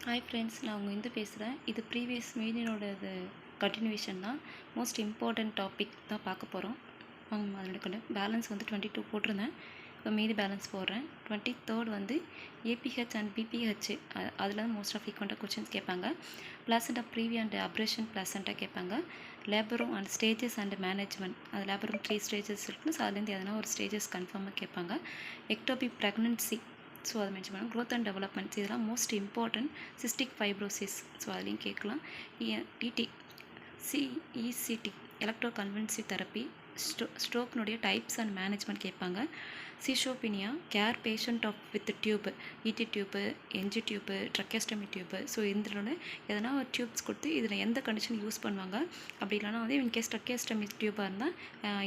Hi friends, நான் உங்கள் இந்து பேசுகிறேன். இது ப்ரீவியஸ் மீடியனோட கண்டினியூவேஷன் தான். மோஸ்ட் இம்பார்ட்டண்ட் டாபிக் தான் பார்க்க போகிறோம். அதோட பேலன்ஸ் வந்து 22 போட்டிருந்தேன். இப்போ மீதி பேலன்ஸ் போடுறேன். 23rd வந்து ஏபிஹெச் அண்ட் பிபிஹெச் அதில் தான் மோஸ்ட் ஆஃப் ஃப்ரீக்வெண்ட்டாக கொஷின்ஸ் கேட்பாங்க. பிளாசண்டா ப்ரீவி அண்ட் அப்ரேஷன் பிளாசண்டா கேட்பாங்க. லேபரும் அண்ட் ஸ்டேஜஸ் அண்ட் மேனேஜ்மெண்ட், அது லேபரும் 3 ஸ்டேஜஸ் இருக்குது. ஸோ அதுலேருந்து எதனா ஒரு ஸ்டேஜஸ் கன்ஃபார்மாக கேட்பாங்க. எக்டோபிக் ப்ரெக்னன்சி, ஸோ அதை மென்ஷன் பண்ணலாம். க்ரோத் அண்ட் டெவலப்மெண்ட்ஸ், இதெல்லாம் most important. Cystic fibrosis, so அதுலேயும் கேட்கலாம். டிடி சிஇசிடி, எலக்ட்ரோ கன்வென்சிவ் தெரப்பி. ஸ்ட்ரோக்னுடைய டைப்ஸ் அண்ட் மேனேஜ்மெண்ட் கேட்பாங்க. Schizophrenia, care patient of with tube, ET tube, NG tube, tracheostomy tube. So இதோட எதனா ஒரு டியூப்ஸ் கொடுத்து இதில் எந்த கண்டிஷன் யூஸ் பண்ணுவாங்க, அப்படி இல்லைனா வந்து இன்கேஸ் ட்ரக்கெஸ்டமி டியூப்பாக இருந்தால்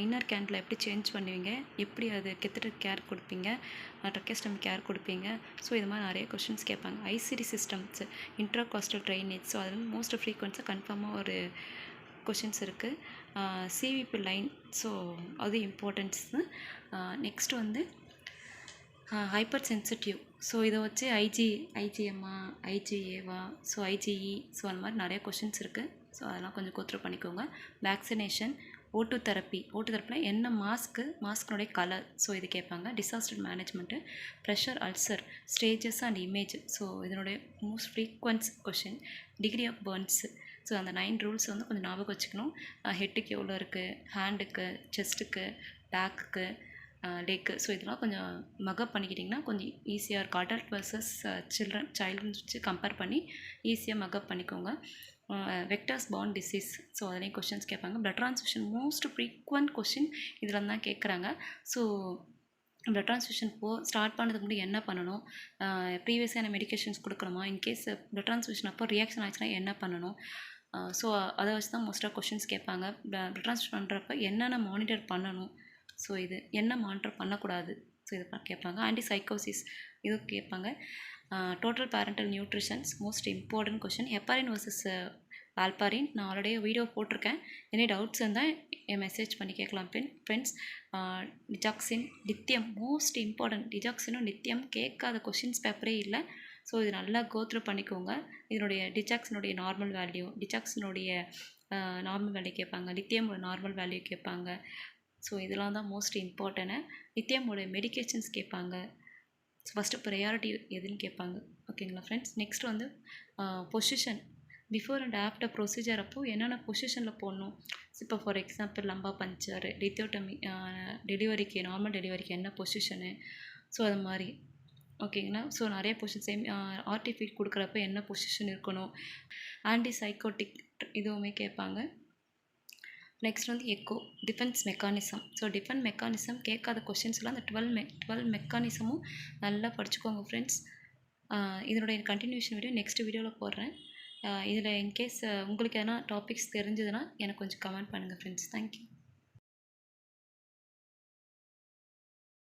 இன்னர் கேண்டில் எப்படி சேஞ்ச் பண்ணுவீங்க, எப்படி அது கெத்துட்டு கேர் கொடுப்பீங்க, ட்ரக்கெஸ்டமி கேர் கொடுப்பீங்க. ஸோ இது மாதிரி நிறைய கொஷின்ஸ் கேட்பாங்க. ஐசிடி சிஸ்டம்ஸ், இன்ட்ராகாஸ்டல் ட்ரைனேஜ், ஸோ அதில் மோஸ்ட் ஃப்ரீக்வெண்ட்ஸாக கன்ஃபார்மாக ஒரு கொஷின்ஸ் இருக்குது. சிவிபி லைன், ஸோ அது இம்பார்ட்டன்ஸ். நெக்ஸ்ட் வந்து ஹைப்பர் சென்சிட்டிவ், ஸோ இதை வச்சு ஐஜிஎம்மா, ஐஜிஏவா, ஸோ ஐஜிஇ, ஸோ அந்த மாதிரி நிறைய கொஷின்ஸ் இருக்குது. ஸோ அதெல்லாம் கொஞ்சம் கோத்ரூ பண்ணிக்கோங்க. வேக்சினேஷன், ஓட்டு தெரப்பினா என்ன மாஸ்க்குனுடைய கலர், ஸோ இது கேட்பாங்க. Disaster management, pressure ulcer, stages and image, so இதனுடைய most frequent question. Degree of burns, so அந்த 9 ரூல்ஸ் வந்து கொஞ்சம் ஞாபகம் வச்சுக்கணும். ஹெட்டுக்கு எவ்வளோ இருக்குது, ஹேண்டுக்கு, செஸ்ட்டுக்கு, பேக்குக்கு, லெக்கு, ஸோ இதெல்லாம் கொஞ்சம் மக்கப் பண்ணிக்கிட்டிங்கன்னா கொஞ்சம் ஈஸியாக இருக்கும். அடல்ட் வர்சஸ் சைல்டுன்னு வச்சு கம்பேர் பண்ணி ஈஸியாக மக்கப் பண்ணிக்கோங்க. வெக்டர்ஸ் பார்ன் டிசீஸ், ஸோ அதுலேயும் கொஷின்ஸ் கேட்பாங்க. Blood transfusion most frequent question இதில் தான் கேட்குறாங்க. ஸோ பிளட் ட்ரான்ஸ்ஃபியூஷன் ஸ்டார்ட் பண்ணதுக்கு முன்னாடி என்ன பண்ணணும், ப்ரீவியஸான மெடிக்கேஷன்ஸ் கொடுக்கணுமா, இன்கேஸ் பிளட் ட்ரான்ஸ்ஃபியூஷன் அப்போ ரியாக்ஷன் ஆச்சுன்னா என்ன பண்ணணும், ஸோ அதை வச்சு தான் மோஸ்ட்டாக கொஷின்ஸ் கேட்பாங்க. பிளட் ட்ரான்ஸ்ஃபர் பண்ணுறப்ப என்னென்ன மானிட்டர் பண்ணணும், ஸோ இது என்ன மானிட்டர் பண்ணக்கூடாது, ஸோ இது கேட்பாங்க. ஆன்டிசைக்கோசிஸ் இது கேட்பாங்க. Total parenteral nutritions most important question. Heparin versus warfarin, நான் ஆல்ரெடி வீடியோ போட்டிருக்கேன். எனி டவுட்ஸ் இருந்தால் என் மெசேஜ் பண்ணி கேட்கலாம் friends. Digoxin, lithium most important. டிஜாக்சினும் லித்தியம் கேட்காத கொஷின்ஸ் பேப்பரே இல்லை. ஸோ இது நல்லா கோத்ரூ பண்ணிக்கோங்க. இதனுடைய டிஜாக்சினுடைய நார்மல் வேல்யூ, டிஜாக்சினுடைய நார்மல் வேல்யூ கேட்பாங்க. லித்தியமோட நார்மல் வேல்யூ கேட்பாங்க. ஸோ இதெல்லாம் தான் மோஸ்ட் இம்பார்ட்டன்ட்டு. லித்தியமோட மெடிக்கேஷன்ஸ் கேட்பாங்க. ஸோ ஃபஸ்ட்டு ப்ரையாரிட்டி எதுன்னு கேட்பாங்க. ஓகேங்களா ஃப்ரெண்ட்ஸ். நெக்ஸ்ட் வந்து position, before and after procedure அப்போ என்னென்ன பொசிஷனில் போடணும். இப்போ ஃபார் எக்ஸாம்பிள் லம்பா பஞ்சர், லித்தியோட்டமி, டெலிவரிக்கு, நார்மல் டெலிவரிக்கு என்ன பொசிஷனு, ஸோ அது மாதிரி. ஓகேங்களா. ஸோ நிறைய பொசிஷன், ஆர்டிஃபிட் கொடுக்குறப்ப என்ன பொசிஷன் இருக்கணும். ஆன்டிசைக்கோட்டிக் இதுவுமே கேட்பாங்க. நெக்ஸ்ட் வந்து echo, defence mechanism. So defence mechanism கேட்காத கொஷின்ஸ்லாம் அந்த 12 மெக்கானிசமும் நல்லா படிச்சுக்கோங்க ஃப்ரெண்ட்ஸ். இதனுடைய கண்டினியூஷன் வீடியோ நெக்ஸ்ட் வீடியோவில் போடுறேன். இதில் இன்கேஸ் உங்களுக்கு எதனா டாபிக்ஸ் தெரிஞ்சதுன்னா எனக்கு கொஞ்சம் கமெண்ட் பண்ணுங்கள் ஃப்ரெண்ட்ஸ். தேங்க்யூ.